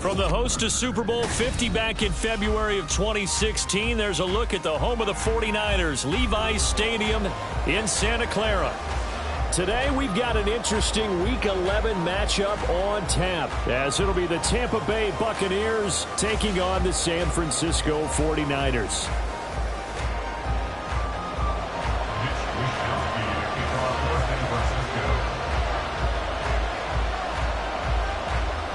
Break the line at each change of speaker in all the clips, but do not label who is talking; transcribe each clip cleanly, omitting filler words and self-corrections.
From the host to Super Bowl 50 back in February of 2016, there's a look at the home of the 49ers, Levi's Stadium in Santa Clara. Today, we've got an interesting Week 11 matchup on tap, as it'll be the Tampa Bay Buccaneers taking on the San Francisco 49ers.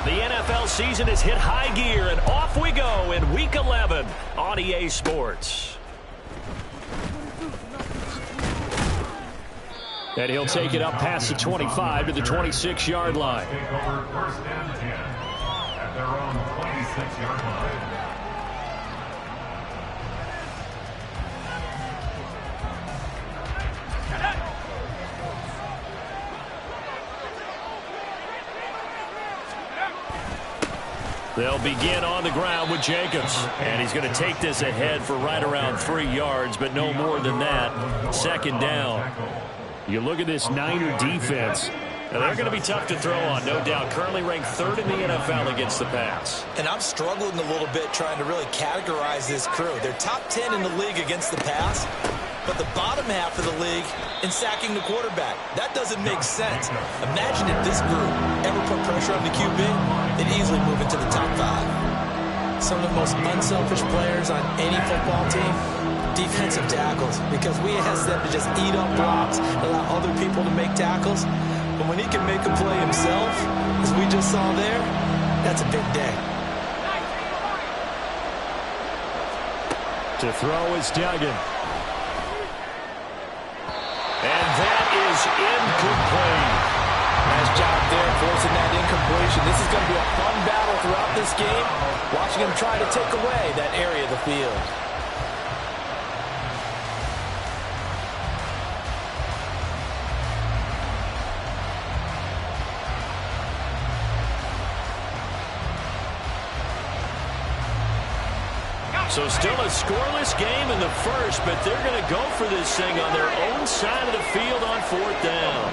The NFL season has hit high gear, and off we go in Week 11 on EA Sports. And he'll take it up past the 25 to the 26-yard line.
Take over first and 10 at their own 26-yard line.
They'll begin on the ground with Jacobs. And he's going to take this ahead for right around 3 yards, but no more than that. Second down. You look at this Niner defense. Now, they're going to be tough to throw on, no doubt. Currently ranked third in the NFL against the pass.
And I'm struggling a little bit trying to really categorize this crew. They're top 10 in the league against the pass, but the bottom half of the league in sacking the quarterback. That doesn't make sense. Imagine if this group ever put pressure on the QB, they'd easily move into the top 5. Some of the most unselfish players on any football team, defensive tackles, because we ask them to just eat up blocks, allow other people to make tackles. But when he can make a play himself, as we just saw there, that's a big day.
To throw is Duggan. And that is incomplete.
Nice job there forcing that incompletion. This is going to be a fun battle throughout this game, watching him try to take away that area of the field.
So still a scoreless game in the first, but they're going to go for this thing on their own side of the field on fourth down.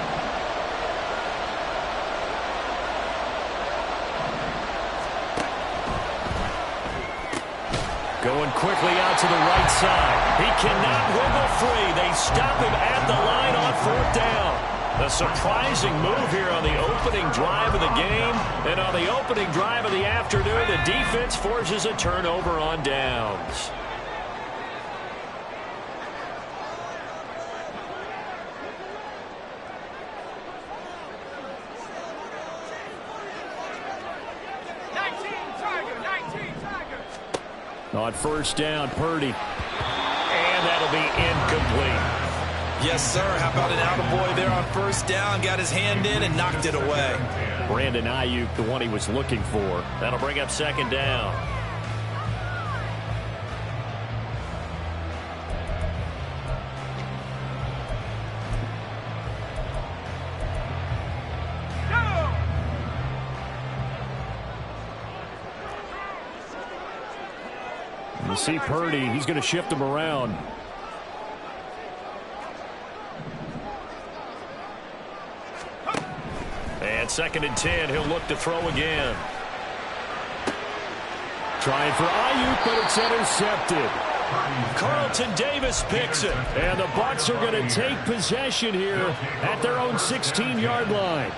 Going quickly out to the right side. He cannot wiggle free. They stop him at the line on fourth down. A surprising move here on the opening drive of the game. And on the opening drive of the afternoon, the defense forces a turnover on downs. On first down, Purdy. And that'll be incomplete.
Yes, sir. How about an attaboy there on first down? Got his hand in and knocked it away.
Brandon Ayuk, the one he was looking for. That'll bring up second down. You see Purdy, he's going to shift him around. And second and 10, he'll look to throw again. Trying for Ayuk, but it's intercepted. Carlton Davis picks it. And the Bucs are going to take possession here at their own 16-yard line.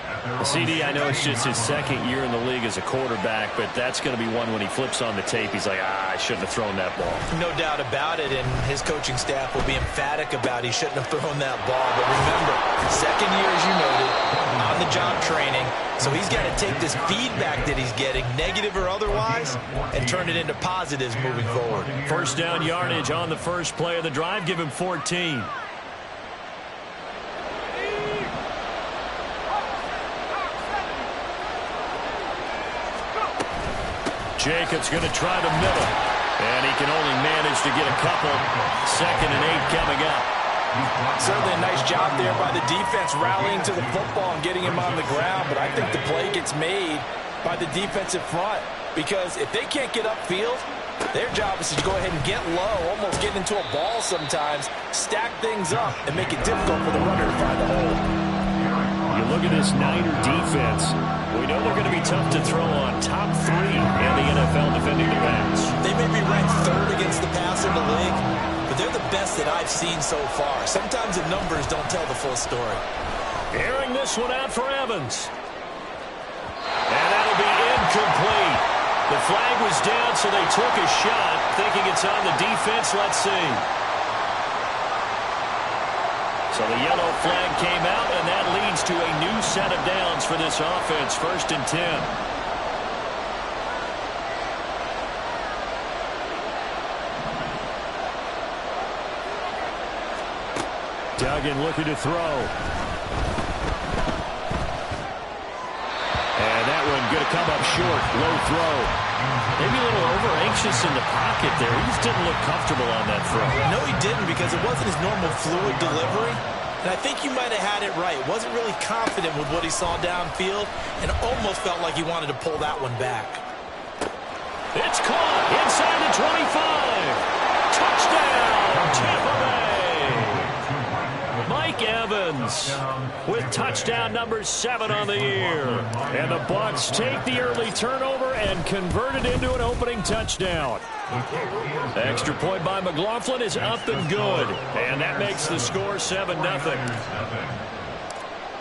CD, I know it's just his second year in the league as a quarterback, but that's going to be one when he flips on the tape, he's like, I shouldn't have thrown that ball.
No doubt about it, and his coaching staff will be emphatic about he shouldn't have thrown that ball. But remember, second year, as you noted, on-the-job training, so he's got to take this feedback that he's getting, negative or otherwise, and turn it into positives moving forward.
First down yardage on the first play of the drive, give him 14. Jacobs going to try the middle. And he can only manage to get a couple. Second and 8 coming up.
Certainly a nice job there by the defense rallying to the football and getting him on the ground. But I think the play gets made by the defensive front. Because if they can't get upfield, their job is to go ahead and get low, almost get into a ball sometimes, stack things up, and make it difficult for the runner to find the hole.
You look at this Niner defense. We know they're going to be tough to throw on. Top 3 in the defending the pass.
They may be ranked third against the pass in the league, but they're the best that I've seen so far. Sometimes the numbers don't tell the full story.
Airing this one out for Evans. And that'll be incomplete. The flag was down, so they took a shot, thinking it's on the defense. Let's see. So the yellow flag came out, and that leads to a new set of downs for this offense. 1st and 10. Duggan looking to throw. And that one going to come up short. Low throw. Maybe a little over-anxious in the pocket there. He just didn't look comfortable on that throw.
No, he didn't, because it wasn't his normal fluid delivery. And I think you might have had it right. Wasn't really confident with what he saw downfield and almost felt like he wanted to pull that one back.
It's caught inside the 25. Touchdown, Tampa Bay. Mike Evans with touchdown number 7 on the year. And the Bucs take the early turnover and convert it into an opening touchdown. Extra point by McLaughlin is up and good. And that makes the score 7-0.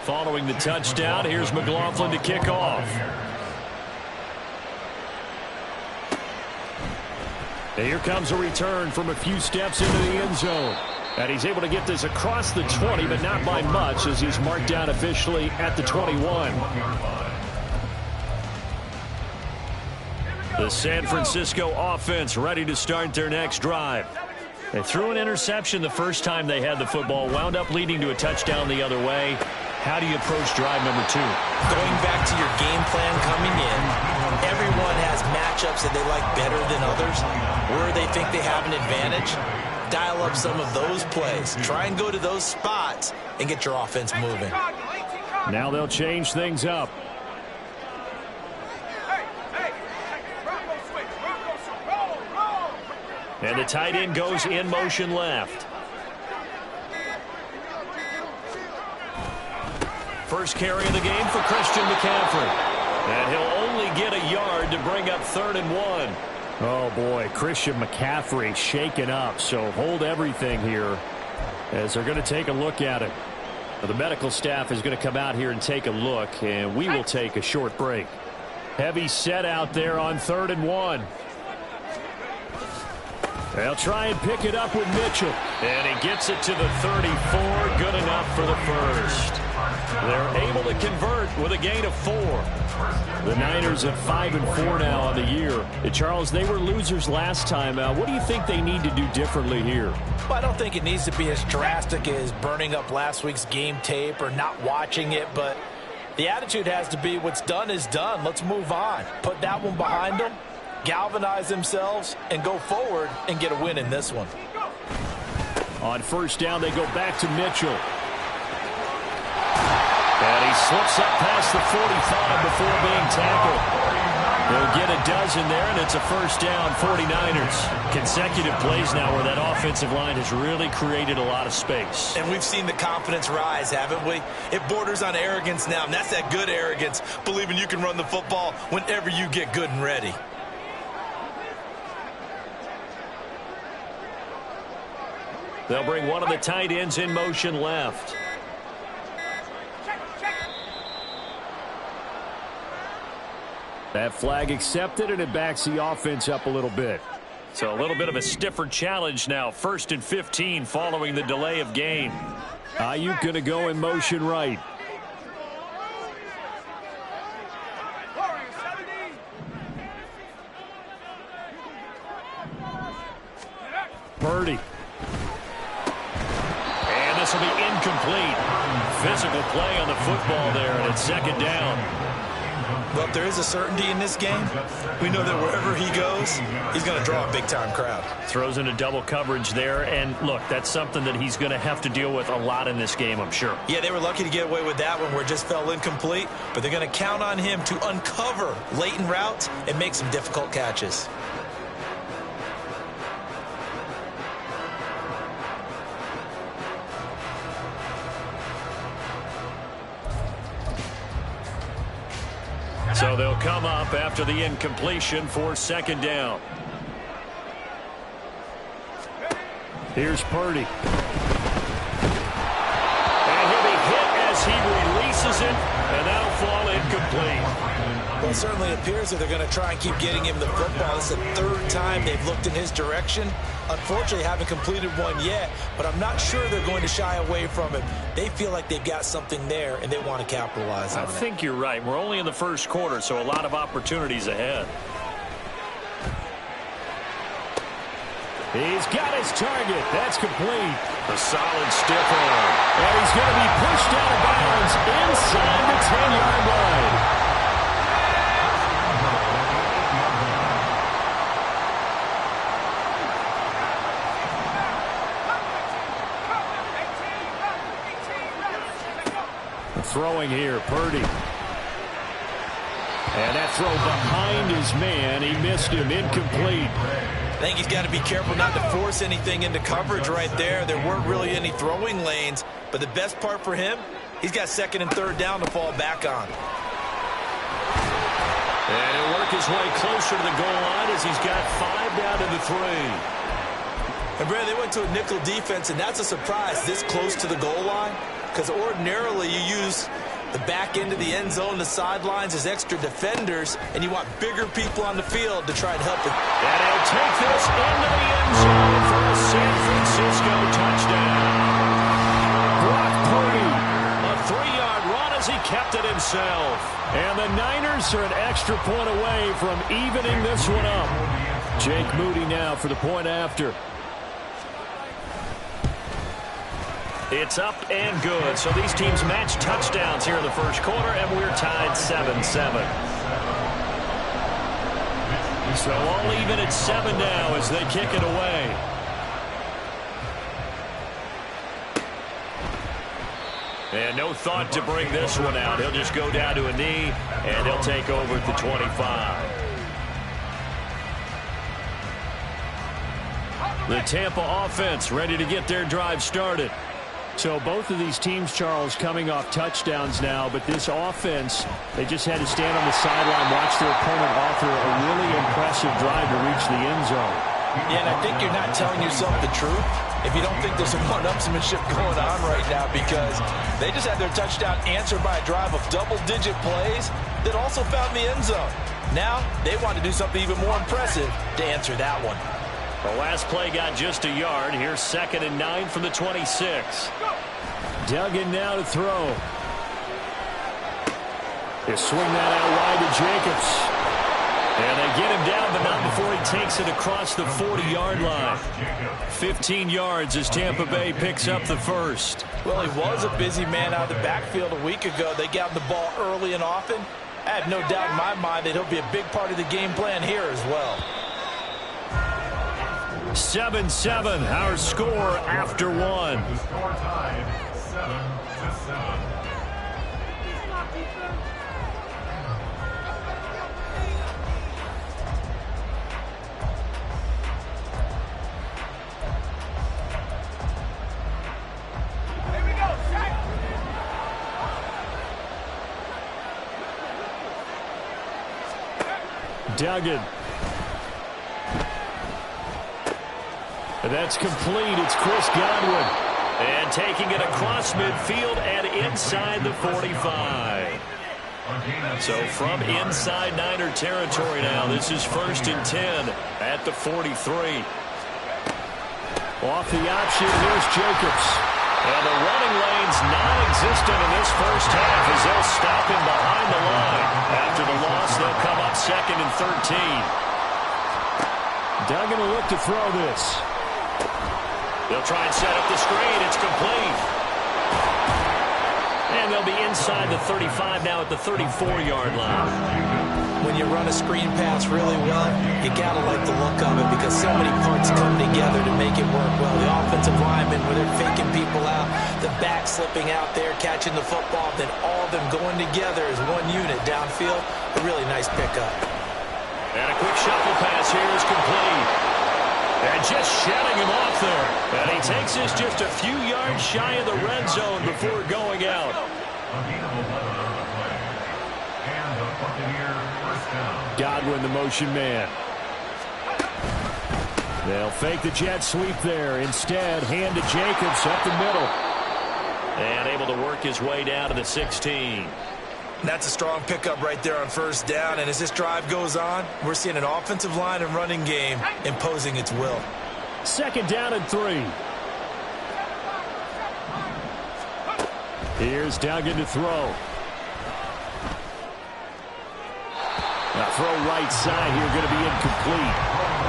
Following the touchdown, here's McLaughlin to kick off. And here comes a return from a few steps into the end zone. And he's able to get this across the 20, but not by much, as he's marked down officially at the 21. The San Francisco offense ready to start their next drive. They threw an interception the first time they had the football, wound up leading to a touchdown the other way. How do you approach drive number 2?
Going back to your game plan coming in, everyone has matchups that they like better than others, where they think they have an advantage. Dial up some of those plays. Try and go to those spots and get your offense moving.
Now they'll change things up. And the tight end goes in motion left. First carry of the game for Christian McCaffrey. And he'll only get a yard to bring up 3rd and 1. Oh, boy, Christian McCaffrey shaken up, so hold everything here as they're going to take a look at it. The medical staff is going to come out here and take a look, and we will take a short break. Heavy set out there on 3rd and 1. They'll try and pick it up with Mitchell. And he gets it to the 34, good enough for the first. They're able to convert with a gain of 4. The Niners at 5-4 now on the year. Charles, they were losers last time. What do you think they need to do differently here?
Well, I don't think it needs to be as drastic as burning up last week's game tape or not watching it, but the attitude has to be what's done is done. Let's move on. Put that one behind them, galvanize themselves, and go forward and get a win in this one.
On first down, they go back to Mitchell. And he slips up past the 45 before being tackled. They'll get a dozen there, and it's a first down, 49ers. Consecutive plays now where that offensive line has really created a lot of space.
And we've seen the confidence rise, haven't we? It borders on arrogance now, and that's that good arrogance, believing you can run the football whenever you get good and ready.
They'll bring one of the tight ends in motion left. That flag accepted, and it backs the offense up a little bit. So a little bit of a stiffer challenge now. 1st and 15 following the delay of game. Ayuk going to go in motion right. Purdy. And this will be incomplete. Physical play on the football there, and it's 2nd down.
Well, if there is a certainty in this game, we know that wherever he goes, he's going to draw a big-time crowd.
Throws into double coverage there, and look, that's something that he's going to have to deal with a lot in this game, I'm sure.
Yeah, they were lucky to get away with that one where it just fell incomplete, but they're going to count on him to uncover latent routes and make some difficult catches.
So they'll come up after the incompletion for second down. Here's Purdy. And he'll be hit as he releases it, and that'll fall incomplete.
Well, it certainly appears that they're going to try and keep getting him the football. It's the third time they've looked in his direction. Unfortunately, haven't completed one yet, but I'm not sure they're going to shy away from him. They feel like they've got something there, and they want to capitalize on it.
I think you're right. We're only in the first quarter, so a lot of opportunities ahead. He's got his target. That's complete. A solid stiff arm. And he's going to be pushed out of bounds inside the 10-yard line. Throwing here, Purdy. And that throw behind his man. He missed him. Incomplete.
I think he's got to be careful not to force anything into coverage right there. There weren't really any throwing lanes, but the best part for him, he's got second and third down to fall back on.
And he'll work his way closer to the goal line as he's got 5 down to the 3.
And Brad, they went to a nickel defense, and that's a surprise this close to the goal line, because ordinarily you use the back end of the end zone, the sidelines as extra defenders, and you want bigger people on the field to try and help it.
And he'll take this into the end zone for a San Francisco touchdown. Brock Purdy, a 3-yard run as he kept it himself. And the Niners are an extra point away from evening this one up. Jake Moody now for the point after. It's up and good. So these teams match touchdowns here in the first quarter, and we're tied 7-7. So all even at 7 now as they kick it away. And no thought to bring this one out. He'll just go down to a knee, and he'll take over at the 25. The Tampa offense ready to get their drive started. So both of these teams, Charles, coming off touchdowns now, but this offense, they just had to stand on the sideline, watch their opponent offer a really impressive drive to reach the end zone.
Yeah, and I think you're not telling yourself the truth if you don't think there's some one-upsmanship going on right now, because they just had their touchdown answered by a drive of double-digit plays that also found the end zone. Now they want to do something even more impressive to answer that one.
The last play got just a yard. Here's 2nd and 9 from the 26. Duggan now to throw. He'll swing that out wide to Jacobs. And they get him down, but not before he takes it across the 40-yard line. 15 yards as Tampa Bay picks up the first.
Well, he was a busy man out of the backfield a week ago. They got the ball early and often. I have no doubt in my mind that he'll be a big part of the game plan here as well.
7-7, our score after one.
The score tied 7-7.
Here we go, check.
Duggan. That's complete. It's Chris Godwin. And taking it across midfield and inside the 45. So from inside Niner territory now, this is 1st and 10 at the 43. Off the option, here's Jacobs. And the running lane's non-existent in this first half as they'll stop him behind the line. After the loss, they'll come up 2nd and 13. Duggan will look to throw this. They'll try and set up the screen. It's complete. And they'll be inside the 35 now at the 34-yard line.
When you run a screen pass really well, you got to like the look of it because so many parts come together to make it work well. The offensive linemen, where they're faking people out, the back slipping out there, catching the football, then all of them going together as one unit downfield. A really nice pickup.
And a quick shuffle pass here is complete. And just shutting him off there. And he takes this just a few yards shy of the red zone before going out.
A gain of 11 on the play. And the Buccaneer first down.
Godwin, the motion man. They'll fake the jet sweep there. Instead, hand to Jacobs up the middle. And able to work his way down to the 16.
That's a strong pickup right there on first down. And as this drive goes on, we're seeing an offensive line and running game imposing its will.
Second down and 3. Here's Duggan to throw. A throw right side here, going to be incomplete.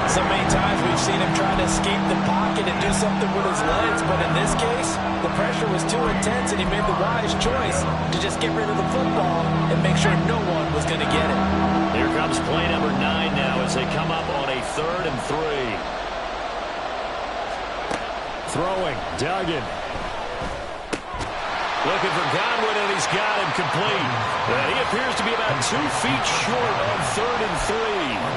So many times we've seen him trying to escape the pocket and do something with his legs, but in this case, the pressure was too intense and he made the wise choice to just get rid of the football and make sure no one was going to get it.
Here comes play number 9 now as they come up on a 3rd and 3. Throwing, Duggan. Looking for Godwin, and he's got him complete. And he appears to be about 2 feet short on 3rd and 3.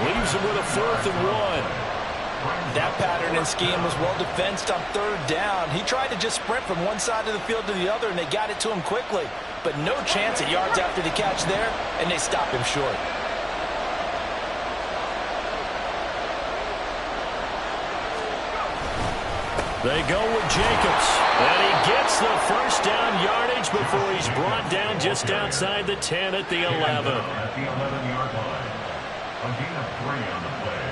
Leaves him with a 4th and 1.
That pattern and scheme was well defensed on 3rd down. He tried to just sprint from one side of the field to the other, and they got it to him quickly. But no chance at yards after the catch there, and they stopped him short.
They go with Jacobs, and he gets the first down yardage before he's brought down just outside the 10 at the 11.
At the 11-yard line. A gain of 3 on the play.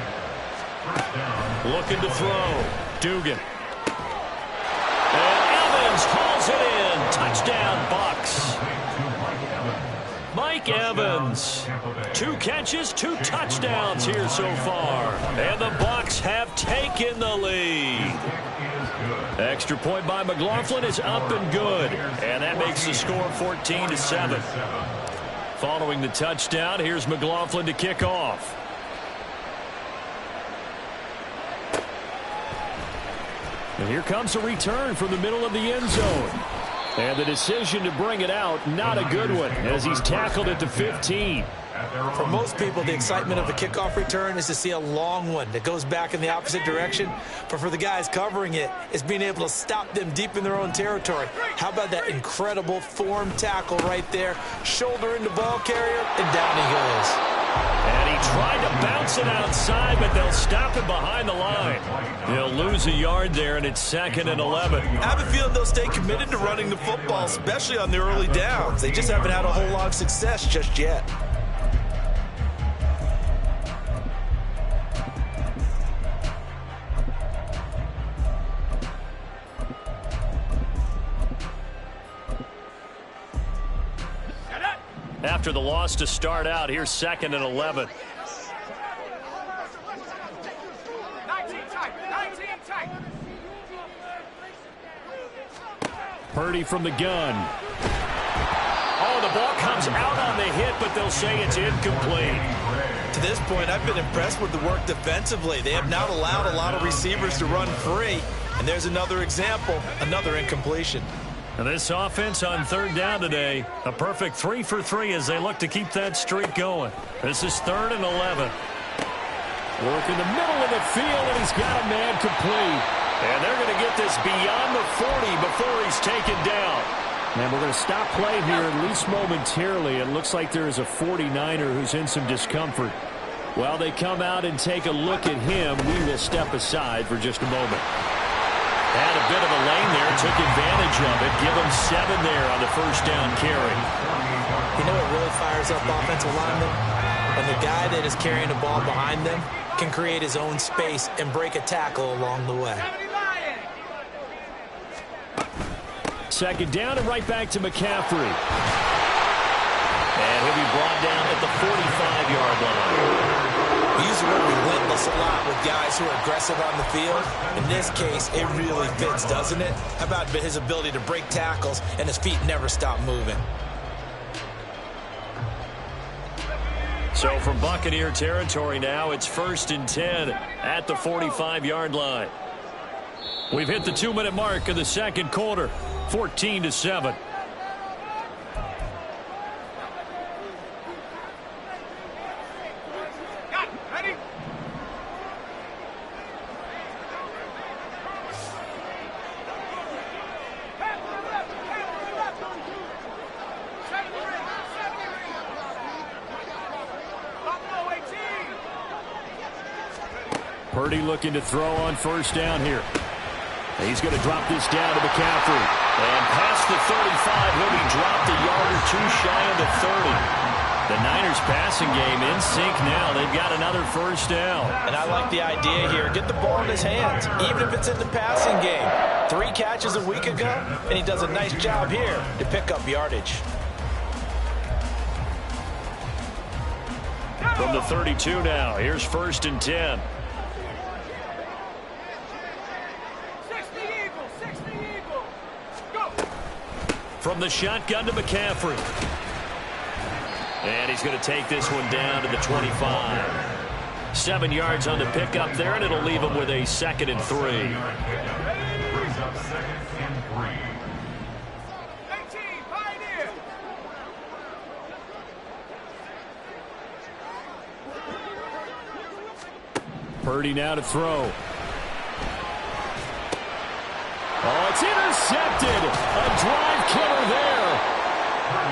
First down.
Looking to throw. Dugan. And Evans hauls it in. Touchdown, Bucks. Mike Evans. 2 catches, 2 touchdowns here so far. And the Bucks have taken the lead. Extra point by McLaughlin is up and good. And that makes the score 14-7. Following the touchdown, here's McLaughlin to kick off. And here comes a return from the middle of the end zone. And the decision to bring it out, not a good one, as he's tackled at the 15.
For most people, the excitement of a kickoff return is to see a long one that goes back in the opposite direction. But for the guys covering it, it's being able to stop them deep in their own territory. How about that incredible form tackle right there? Shoulder into ball carrier, and down he goes.
And he tried to bounce it outside, but they'll stop him behind the line. He'll lose a yard there, and it's 2nd and 11.
I have a feeling they'll stay committed to running the football, especially on the early downs. They just haven't had a whole lot of success just yet.
After the loss to start out, here's 2nd and 11.
19 tight.
Purdy from the gun. Oh, the ball comes out on the hit, but they'll say it's incomplete.
To this point, I've been impressed with the work defensively. They have not allowed a lot of receivers to run free. And there's another example, another incompletion.
And this offense on 3rd down today, a perfect 3 for 3 as they look to keep that streak going. This is 3rd and 11. Work in the middle of the field, and he's got a man complete. And they're going to get this beyond the 40 before he's taken down. And we're going to stop play here, at least momentarily. It looks like there is a 49er who's in some discomfort. While they come out and take a look at him, we will step aside for just a moment. Had a bit of a lane there, took advantage of it. Give him 7 there on the first down carry.
You know what really fires up offensive linemen? When the guy that is carrying the ball behind them can create his own space and break a tackle along the way.
2nd down and right back to McCaffrey. And he'll be brought down at the 45-yard line.
We use the word relentless a lot with guys who are aggressive on the field. In this case, it really fits, doesn't it? How about his ability to break tackles and his feet never stop moving?
So from Buccaneer territory now, it's 1st and 10 at the 45-yard line. We've hit the 2-minute mark of the second quarter, 14-7. Purdy looking to throw on first down here. He's going to drop this down to McCaffrey. And past the 35, he'll be dropped a yard or two shy of the 30. The Niners passing game in sync now. They've got another first down.
And I like the idea here. Get the ball in his hands, even if it's in the passing game. 3 catches a week ago, and he does a nice job here to pick up yardage.
From the 32 now, here's 1st and 10.
60 Eagles, 60 Eagles. Go.
From the shotgun to McCaffrey. And he's going to take this one down to the 25. 7 yards on the pickup there, and it'll leave him with a 2nd and 3.
Brings up 2nd and 3.
18, Pioneer.
Purdy now to throw. Oh, it's intercepted. A drive killer there.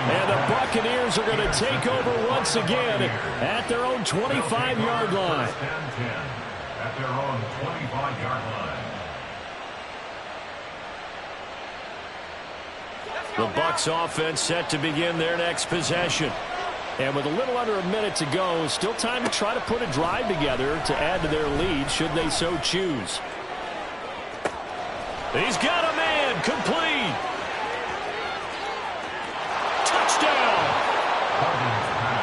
And the Buccaneers are going to take over once again at their own 25-yard line.
At their own 25-yard line.
The Bucs offense set to begin their next possession. And with a little under a minute to go, still time to try to put a drive together to add to their lead should they so choose. He's got a man complete. Touchdown.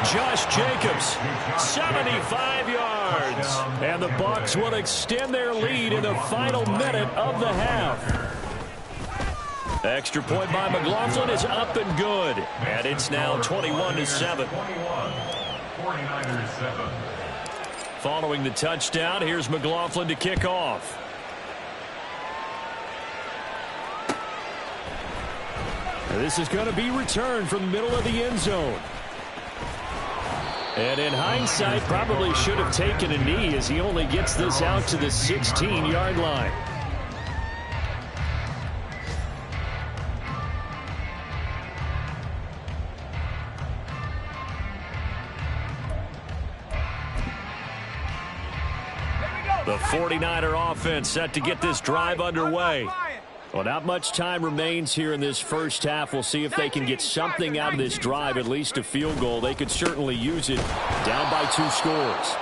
Josh Jacobs, 75 yards. And the Bucs will extend their lead in the final minute of the half. Extra point by McLaughlin is up and good. And it's now 21-7.
49ers 7.
Following the touchdown, here's McLaughlin to kick off. This is going to be returned from the middle of the end zone. And in hindsight, probably should have taken a knee as he only gets this out to the 16-yard line. The 49er offense set to get this drive underway. Well, not much time remains here in this first half. We'll see if they can get something out of this drive, at least a field goal. They could certainly use it down by 2 scores.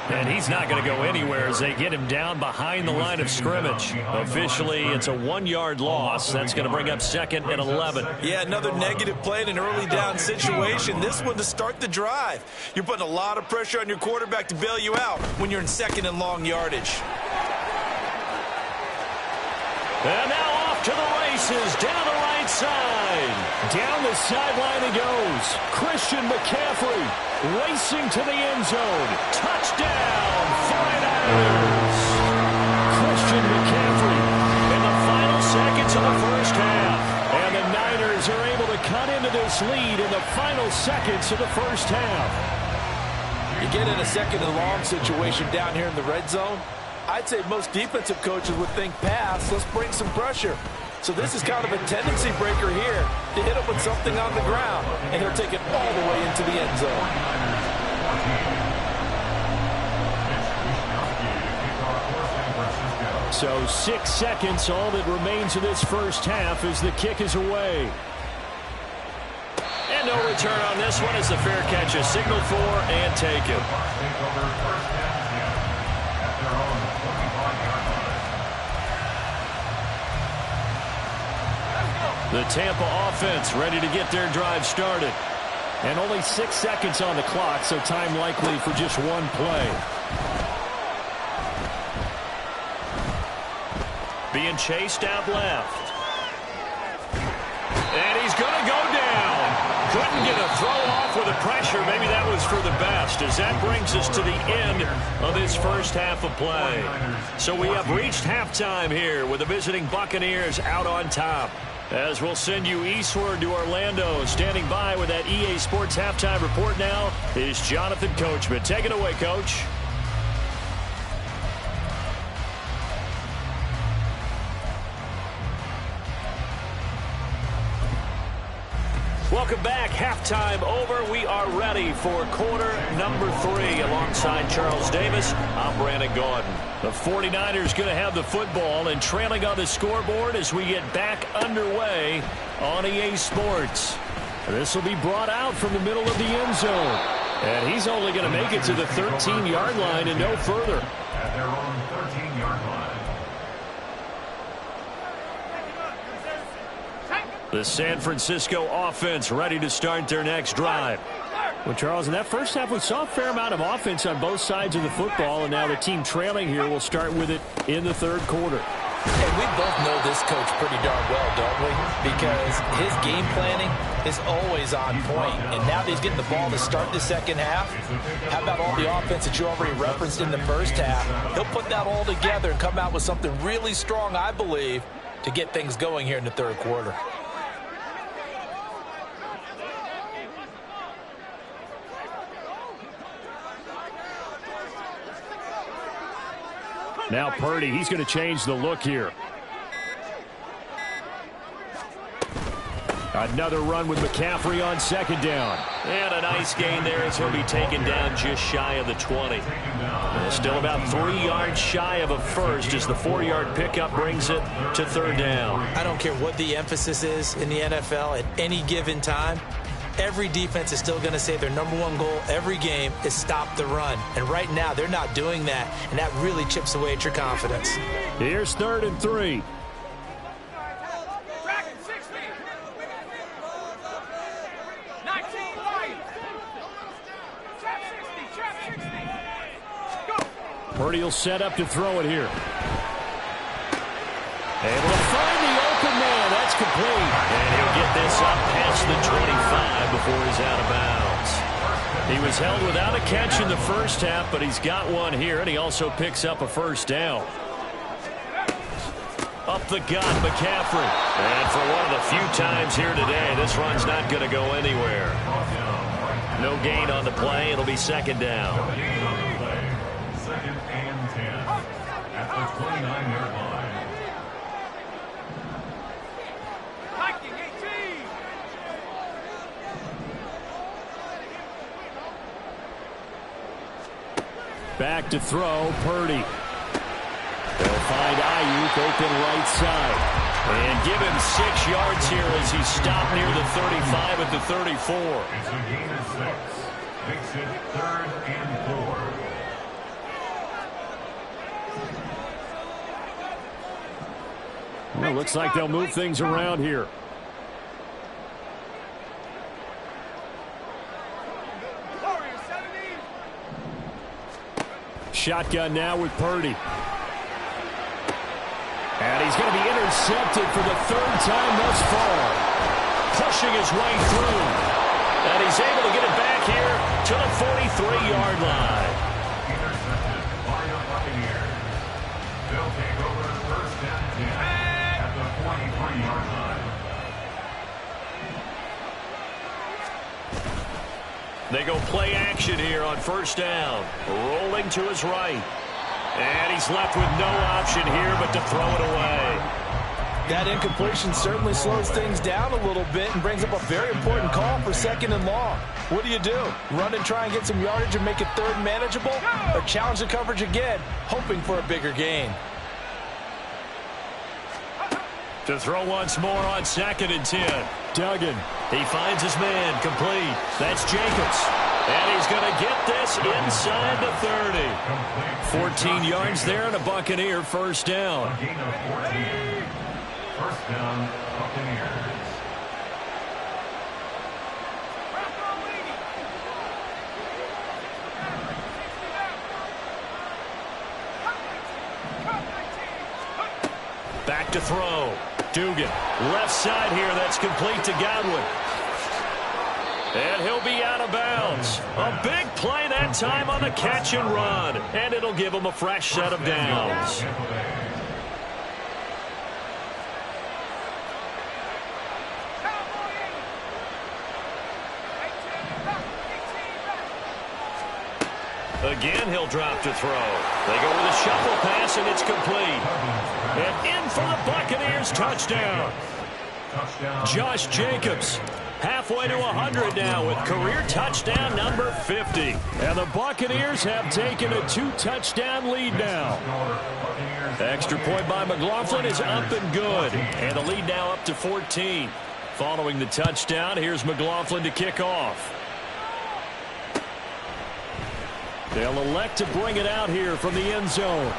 And he's not going to go anywhere as they get him down behind the line of scrimmage. Officially, it's a 1-yard loss. That's going to bring up 2nd and 11.
Yeah, another negative play in an early down situation. This one to start the drive. You're putting a lot of pressure on your quarterback to bail you out when you're in 2nd and long yardage.
And now off to the races, down the right side. Down the sideline he goes. Christian McCaffrey racing to the end zone. Touchdown, 49ers. Christian McCaffrey in the final seconds of the first half. And the Niners are able to cut into this lead in the final seconds of the first half.
You get in a 2nd and long situation down here in the red zone. I'd say most defensive coaches would think pass, let's bring some pressure. So this is kind of a tendency breaker here to hit him with something on the ground, and he'll take it all the way into the end zone.
So 6 seconds, all that remains of this first half as the kick is away. And no return on this one as the fair catch is signaled for and taken. The Tampa offense ready to get their drive started. And only 6 seconds on the clock, so time likely for just one play. Being chased out left. And he's going to go down. Couldn't get a throw off with the pressure. Maybe that was for the best, as that brings us to the end of this first half of play. So we have reached halftime here with the visiting Buccaneers out on top. As we'll send you eastward to Orlando. Standing by with that EA Sports halftime report now is Jonathan Coachman. Take it away, Coach. Welcome back. Halftime over. We are ready for quarter number 3. Alongside Charles Davis, I'm Brandon Gaudin. The 49ers going to have the football and trailing on the scoreboard as we get back underway on EA Sports. This will be brought out from the middle of the end zone. And he's only going to make it to the 13-yard line and no further.
At their own 13-yard line.
The San Francisco offense ready to start their next drive. Well, Charles, in that first half, we saw a fair amount of offense on both sides of the football, and now the team trailing here will start with it in the third quarter.
And we both know this coach pretty darn well, don't we? Because his game planning is always on point. And now that he's getting the ball to start the second half, how about all the offense that you already referenced in the first half? He'll put that all together and come out with something really strong, I believe, to get things going here in the third quarter.
Now Purdy, he's going to change the look here. Another run with McCaffrey on second down. And a nice gain there as he'll be taken down just shy of the 20. Still about 3 yards shy of a first as the 4-yard pickup brings it to third down.
I don't care what the emphasis is in the NFL at any given time. Every defense is still going to say their number one goal every game is stop the run. And right now, they're not doing that, and that really chips away at your confidence.
Here's 3rd and 3. Purdy will set up to throw it here. Able to find the open man. That's complete. And he'll get this up past the 25 before he's out of bounds. He was held without a catch in the first half, but he's got one here, and he also picks up a first down. Up the gut, McCaffrey. And for one of the few times here today, this run's not going to go anywhere. No gain on the play. It'll be second down.
Second and 10 at the 29-yard line.
Back to throw, Purdy. They'll find Ayuk open right side. And give him 6 yards here as he stopped near the 35 at the 34.
It's a gain of 6. Makes it 3rd and 4.
Well, looks like they'll move things around here. Shotgun now with Purdy. And he's going to be intercepted for the 3rd time thus far. Pushing his way through. And he's able to get it back here to the 43-yard line.
Intercepted by the Buccaneers. They'll take over 1st and 10 at the 43-yard line.
They go play action here on 1st down. Rolling to his right. And he's left with no option here but to throw it away.
That incompletion certainly slows things down a little bit and brings up a very important call for 2nd and long. What do? Run and try and get some yardage and make it 3rd manageable? Or challenge the coverage again, hoping for a bigger gain?
To throw once more on 2nd and 10. Duggan. He finds his man complete. That's Jacobs. And he's going to get this inside the 30. 14 yards there and a Buccaneer 1st down.
A gain of 14. 1st down, Buccaneers.
Back to throw. Dugan. Left side here. That's complete to Godwin. And he'll be out of bounds. A big play that time on the catch and run. And it'll give him a fresh set of downs. Again, he'll drop to throw. They go with a shuffle pass, and it's complete. And in for the Buccaneers touchdown. Josh Jacobs, halfway to 100 now with career touchdown number 50. And the Buccaneers have taken a 2-touchdown lead now. Extra point by McLaughlin is up and good. And the lead now up to 14. Following the touchdown, here's McLaughlin to kick off. They'll elect to bring it out here from the end zone.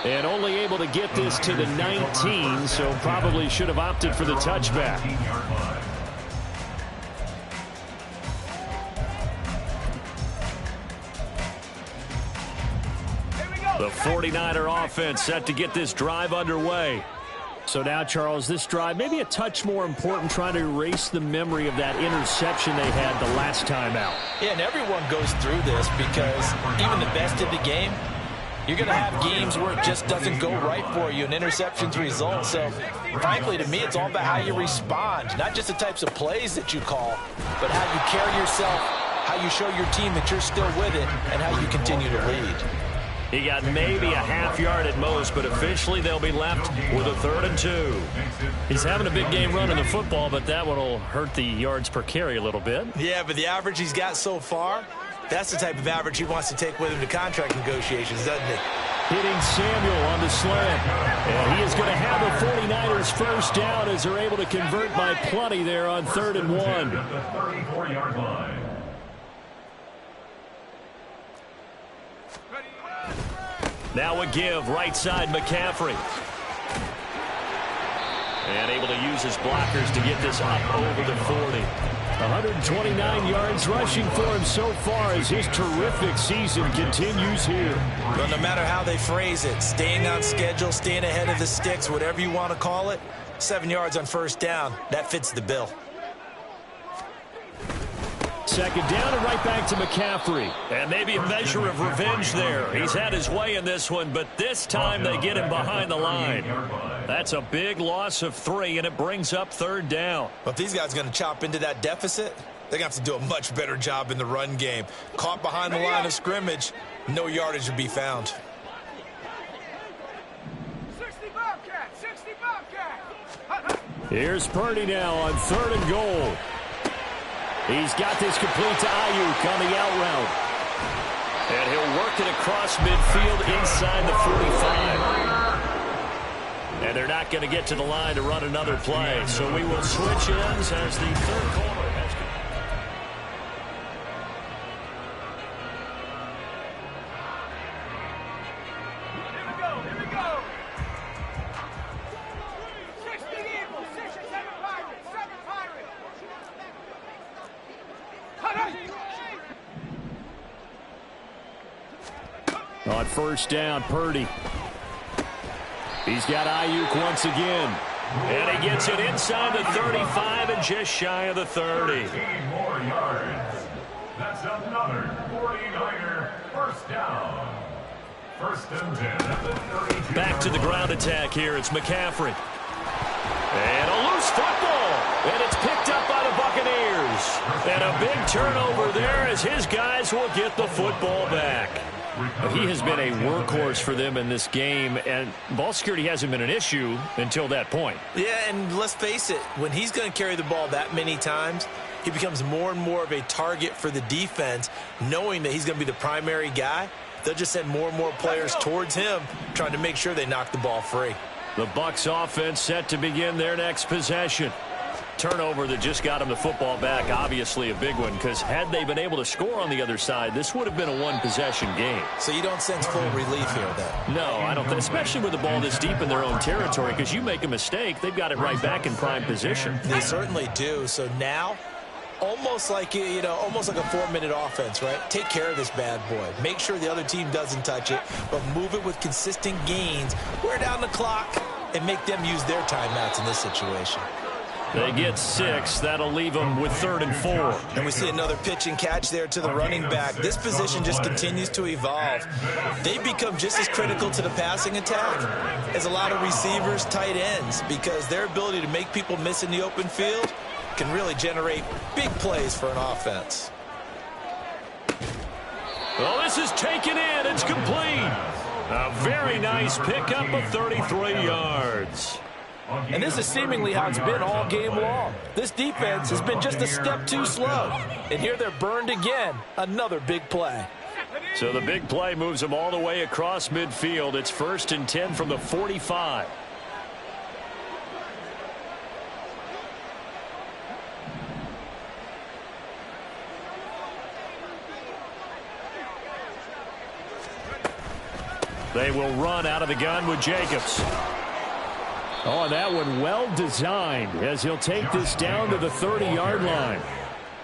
And only able to get this to the 19, so probably should have opted for the touchback. The 49er offense set to get this drive underway. So now, Charles, this drive maybe a touch more important, trying to erase the memory of that interception they had the last time out.
Yeah, and everyone goes through this because even the best in the game, you're going to have games where it just doesn't go right for you, and interceptions result. So, frankly, to me, it's all about how you respond, not just the types of plays that you call, but how you carry yourself, how you show your team that you're still with it, and how you continue to lead.
He got maybe a half yard at most, but officially they'll be left with a 3rd and 2. He's having a big game running the football, but that one will hurt the yards per carry a little bit.
Yeah, but the average he's got so far, that's the type of average he wants to take with him to contract negotiations, doesn't he?
Hitting Samuel on the slant. And he is going to have the 49ers first down as they're able to convert by plenty there on 3rd and 1.
The 34-yard line.
Now a give, right side McCaffrey. And able to use his blockers to get this up over the 40. 129 yards rushing for him so far as his terrific season continues here.
Well, no matter how they phrase it, staying on schedule, staying ahead of the sticks, whatever you want to call it, 7 yards on first down, that fits the bill.
2nd down and right back to McCaffrey. And maybe a measure of revenge there. He's had his way in this one, but this time they get him behind the line. That's a big loss of 3, and it brings up 3rd down.
Well, if these guys are going to chop into that deficit, they're going to have to do a much better job in the run game. Caught behind the line of scrimmage, no yardage to be found.
60 Bobcat, 60 Bobcat.
Here's Purdy now on 3rd and goal. He's got this complete to Ayuk on the out route. And he'll work it across midfield inside the 45. And they're not going to get to the line to run another play. So we will switch ends as the 3rd quarter has come.
Here we go, here we go. 60 Eagles, 7 Pirates, 7 Pirates.
On first down, Purdy. He's got Ayuk once again. And he gets it inside the 35 and just shy of the 30.
13 more yards. That's another 49er first down. 1st and 10 at the 32.
Back to the ground attack here. It's McCaffrey. And a loose football. And it's picked up by the Buccaneers. And a big turnover there as his guys will get the football back. He has been a workhorse for them in this game, and ball security hasn't been an issue until that point.
Yeah, and let's face it, when he's going to carry the ball that many times, he becomes more and more of a target for the defense, knowing that he's going to be the primary guy. They'll just send more and more players towards him, trying to make sure they knock the ball free.
The Bucs offense set to begin their next possession. Turnover that just got him the football back, obviously a big one, because had they been able to score on the other side, this would have been a one-possession game.
So you don't sense full relief here, then?
No, I don't think, especially with the ball this deep in their own territory, because you make a mistake, they've got it right back in prime position.
They certainly do. So now, almost like, almost like a 4-minute offense, right? Take care of this bad boy. Make sure the other team doesn't touch it, but move it with consistent gains. Wear down the clock and make them use their timeouts in this situation.
They get 6. That'll leave them with 3rd and 4.
And we see another pitch and catch there to the running back. This position just continues to evolve. They become just as critical to the passing attack as a lot of receivers, tight ends, because their ability to make people miss in the open field can really generate big plays for an offense.
Well, this is taken in. It's complete. A very nice pickup of 33 yards.
And this is seemingly how it's been all game long. This defense has been just a step too slow. And here they're burned again. Another big play.
So the big play moves them all the way across midfield. It's 1st and 10 from the 45. They will run out of the gun with Jacobs. Oh, and that one well designed as he'll take this down to the 30-yard line.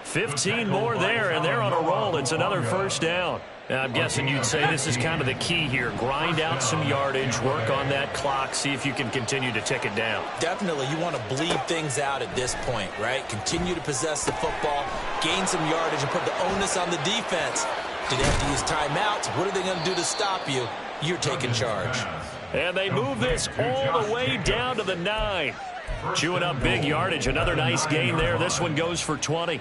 15 more there, and they're on a roll. It's another first down. I'm guessing you'd say this is kind of the key here. Grind out some yardage, work on that clock, see if you can continue to tick it down.
Definitely, you want to bleed things out at this point, right? Continue to possess the football, gain some yardage, and put the onus on the defense. Do they have to use timeouts? What are they going to do to stop you? You're taking charge.
And they move this all the way down to the 9. Chewing up big yardage. Another nice gain there. This one goes for 20.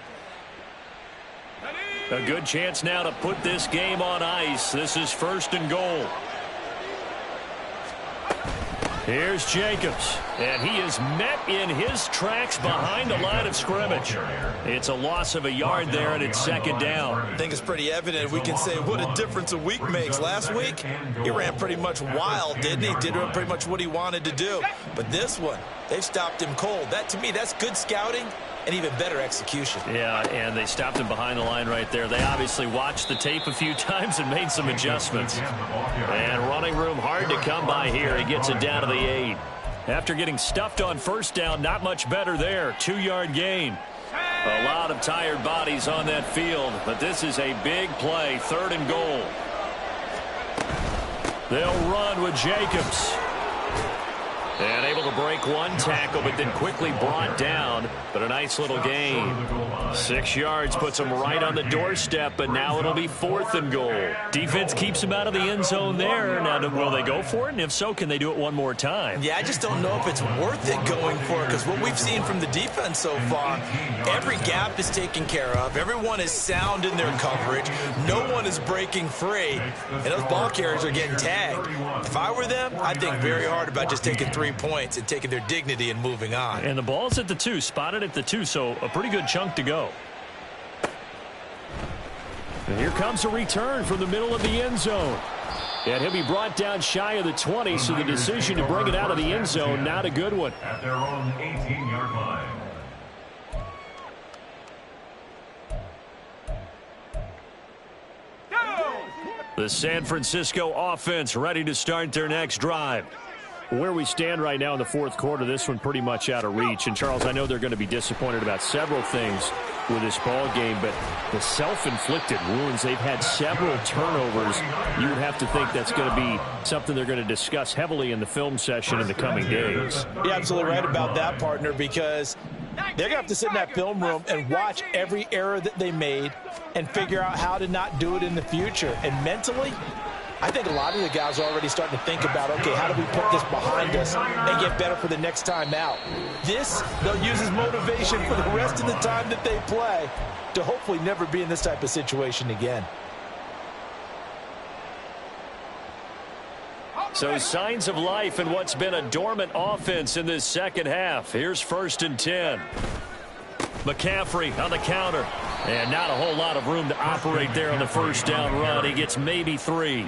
A good chance now to put this game on ice. This is 1st and goal. Here's Jacobs, and he is met in his tracks behind the line of scrimmage. It's a loss of a yard there, and it's 2nd down.
I think it's pretty evident. We can say what a difference a week makes. Last week, he ran pretty much wild, didn't he? Did pretty much what he wanted to do. But this one, they've stopped him cold. That, to me, that's good scouting and even better execution.
Yeah, and they stopped him behind the line right there. They obviously watched the tape a few times and made some adjustments. And running room hard to come by here. He gets it down to the 8. After getting stuffed on 1st down, not much better there. 2-yard gain. A lot of tired bodies on that field, but this is a big play. 3rd and goal. They'll run with Jacobs. And able to break one tackle, but then quickly brought down. But a nice little gain. 6 yards puts him right on the doorstep, but now it'll be 4th and goal. Defense keeps him out of the end zone there. Now, will they go for it? And if so, can they do it one more time?
Yeah, I just don't know if it's worth it going for it, because what we've seen from the defense so far, every gap is taken care of. Everyone is sound in their coverage. No one is breaking free. And those ball carriers are getting tagged. If I were them, I'd think very hard about just taking 3 points and taking their dignity and moving on.
And the ball's at the 2, spotted at the 2, so a pretty good chunk to go. And here comes a return from the middle of the end zone. And he'll be brought down shy of the 20, so the decision to bring it out of the end zone, not a good one.
At their own 18-yard line.
The San Francisco offense ready to start their next drive. Where we stand right now in the 4th quarter, this one pretty much out of reach. And, Charles, I know they're going to be disappointed about several things with this ball game, but the self-inflicted wounds, they've had several turnovers. You would have to think that's going to be something they're going to discuss heavily in the film session in the coming days.
You're absolutely right about that, partner, because they're going to have to sit in that film room and watch every error that they made and figure out how to not do it in the future. And mentally, I think a lot of the guys are already starting to think about, okay, how do we put this behind us and get better for the next time out? This, they'll use as motivation for the rest of the time that they play to hopefully never be in this type of situation again.
So signs of life in what's been a dormant offense in this 2nd half. Here's 1st and 10. McCaffrey on the counter. And not a whole lot of room to operate there on the 1st down run. He gets maybe 3.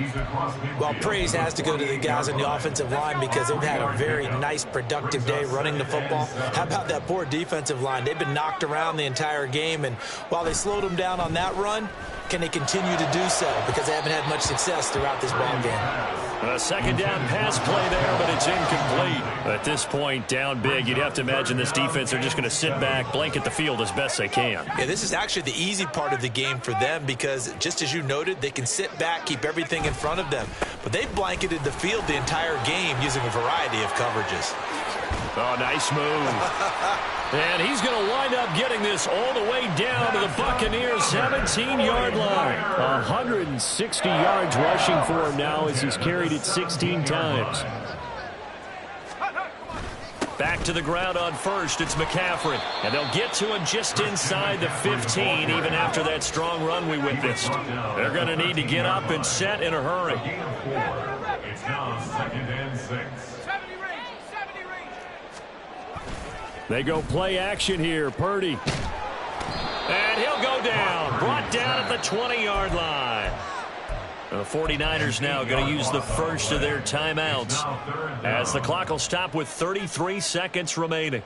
Well, praise has to go to the guys on the offensive line because they've had a very nice, productive day running the football. How about that poor defensive line? They've been knocked around the entire game, and while they slowed them down on that run, can they continue to do so? Because they haven't had much success throughout this ball game.
A 2nd down pass play there, but it's incomplete. At this point, down big, you'd have to imagine this defense are just going to sit back, blanket the field as best they can.
Yeah, this is actually the easy part of the game for them because, just as you noted, they can sit back, keep everything in front of them. But they've blanketed the field the entire game using a variety of coverages.
Oh, nice move. And he's going to wind up getting this all the way down to the Buccaneers' 17-yard line. 160 yards rushing for him now as he's carried it 16 times. Back to the ground on 1st, it's McCaffrey. And they'll get to him just inside the 15, even after that strong run we witnessed. They're going to need to get up and set in a hurry.
It's now 2nd and 6.
They go play action here. Purdy. And he'll go down. Brought down at the 20-yard line. The 49ers now going to use the first of their timeouts as the clock will stop with 33 seconds remaining.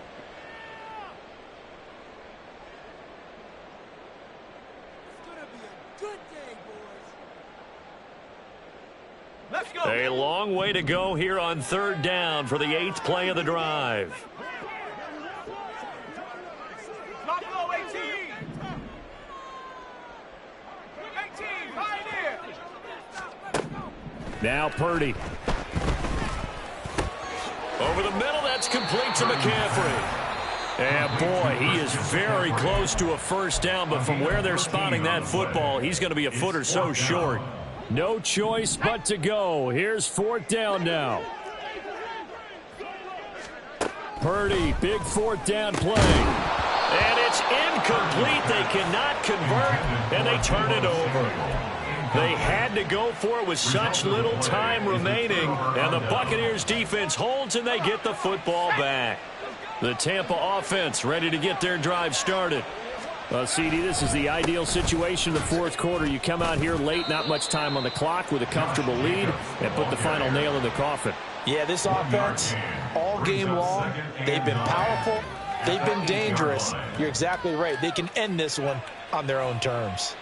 A long way to go here on third down for the 8th play of the drive. Now Purdy. Over the middle, that's complete to McCaffrey. And boy, he is very close to a first down, but from where they're spotting that football, he's going to be a foot or so short. No choice but to go. Here's 4th down now. Purdy, big 4th down play. And it's incomplete. They cannot convert, and they turn it over. They had to go for it with such little time remaining, and the Buccaneers defense holds, and they get the football back. The Tampa offense ready to get their drive started. Well, CD, this is the ideal situation in the 4th quarter. You come out here late, not much time on the clock with a comfortable lead, and put the final nail in the coffin.
Yeah, this offense, all game long, they've been powerful, they've been dangerous. You're exactly right. They can end this one on their own terms.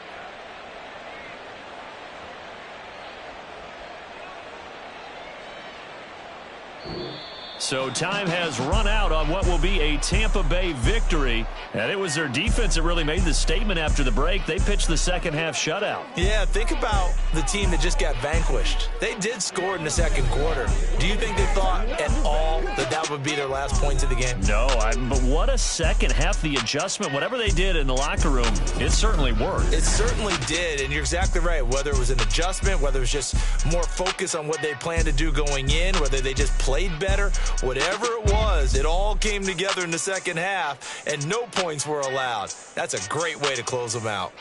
So time has run out on what will be a Tampa Bay victory. And it was their defense that really made the statement after the break. They pitched the second half shutout.
Yeah, think about the team that just got vanquished. They did score in the second quarter. Do you think they thought at all that that would be their last points of the game?
No, but what a second half. The adjustment, whatever they did in the locker room, it certainly worked.
It certainly did, and you're exactly right. Whether it was an adjustment, whether it was just more focus on what they planned to do going in, whether they just played better, whatever it was, it all came together in the second half, and no points were allowed. That's a great way to close them out.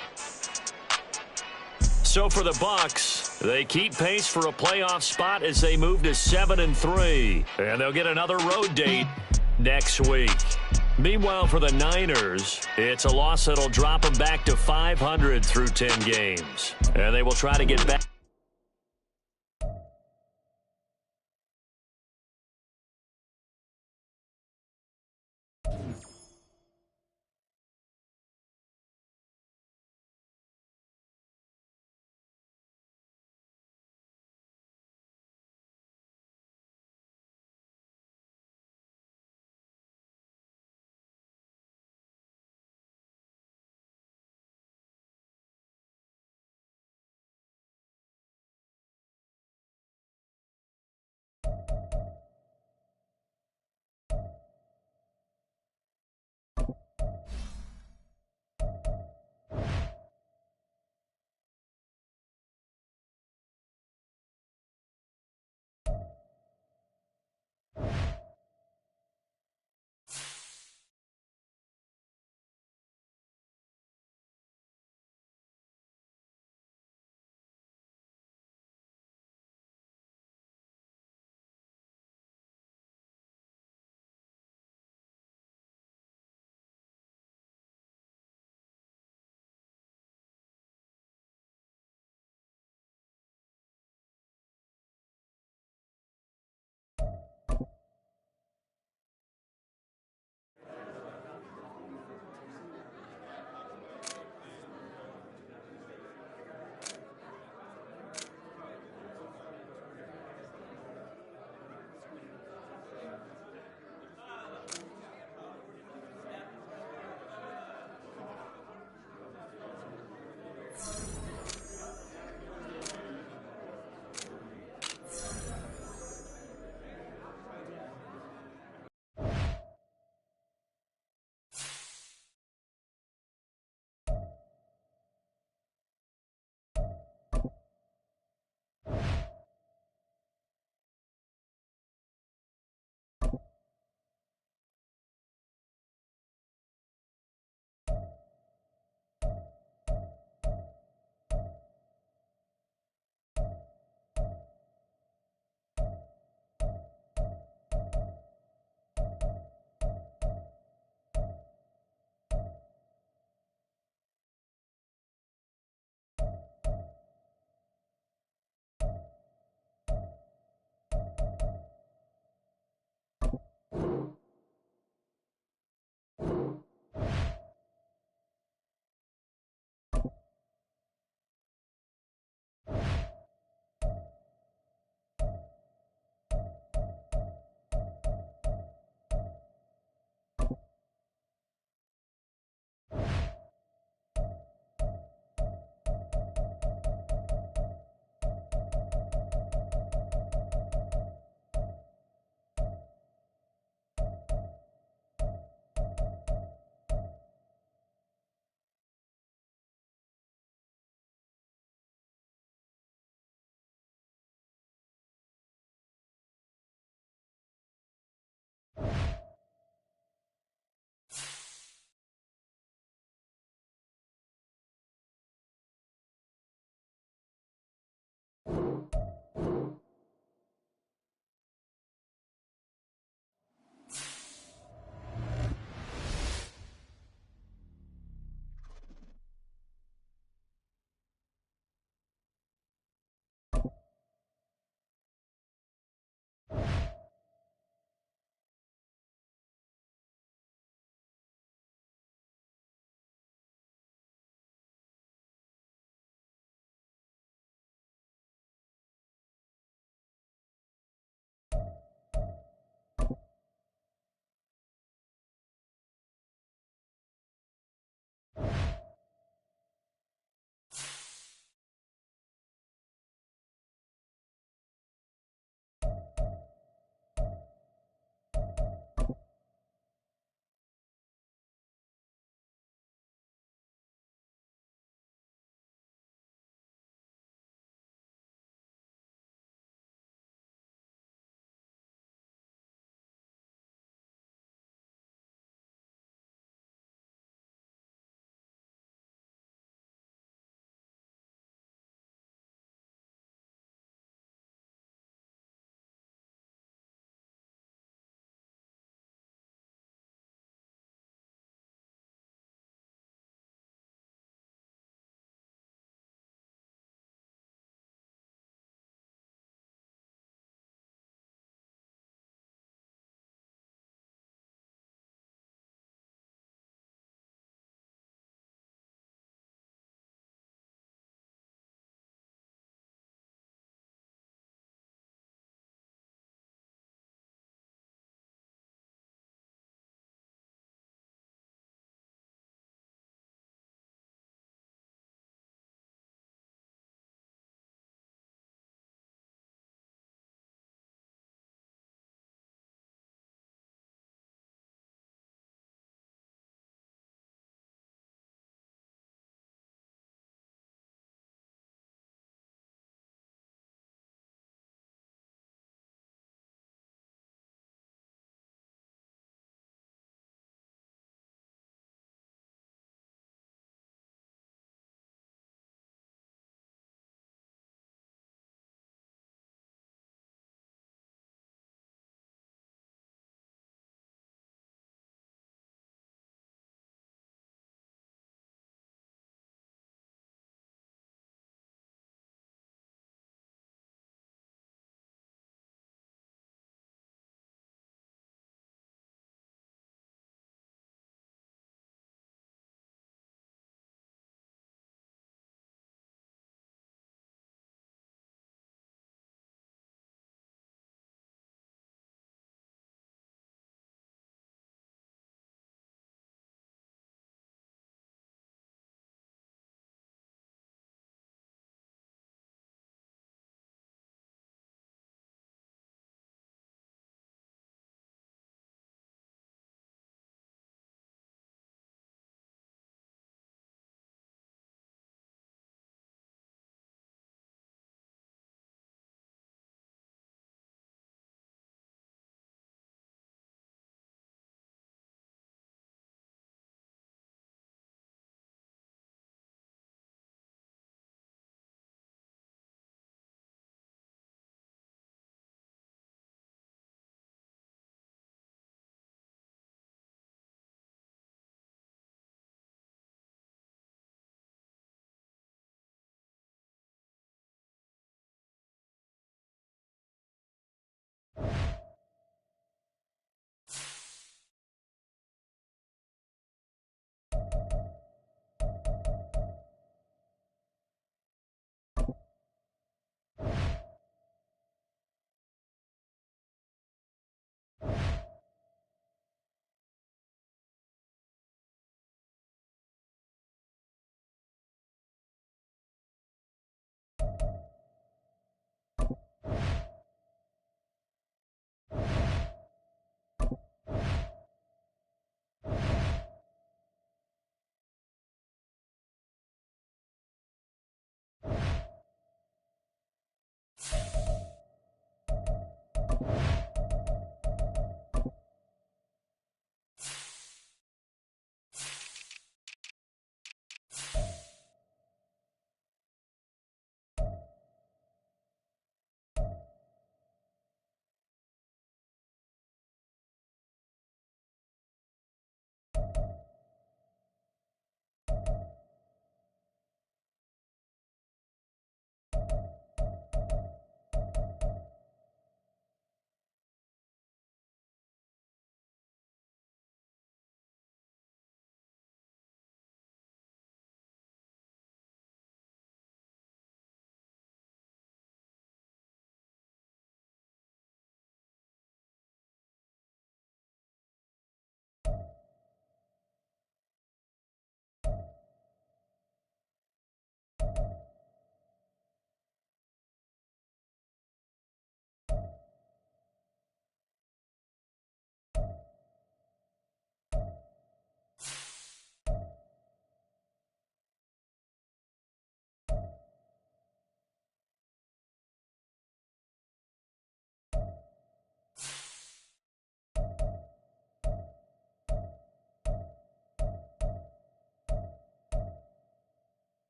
So for the Bucs, they keep pace for a playoff spot as they move to 7-3, and they'll get another road date next week. Meanwhile, for the Niners, it's a loss that'll drop them back to 500 through 10 games, and they will try to get back.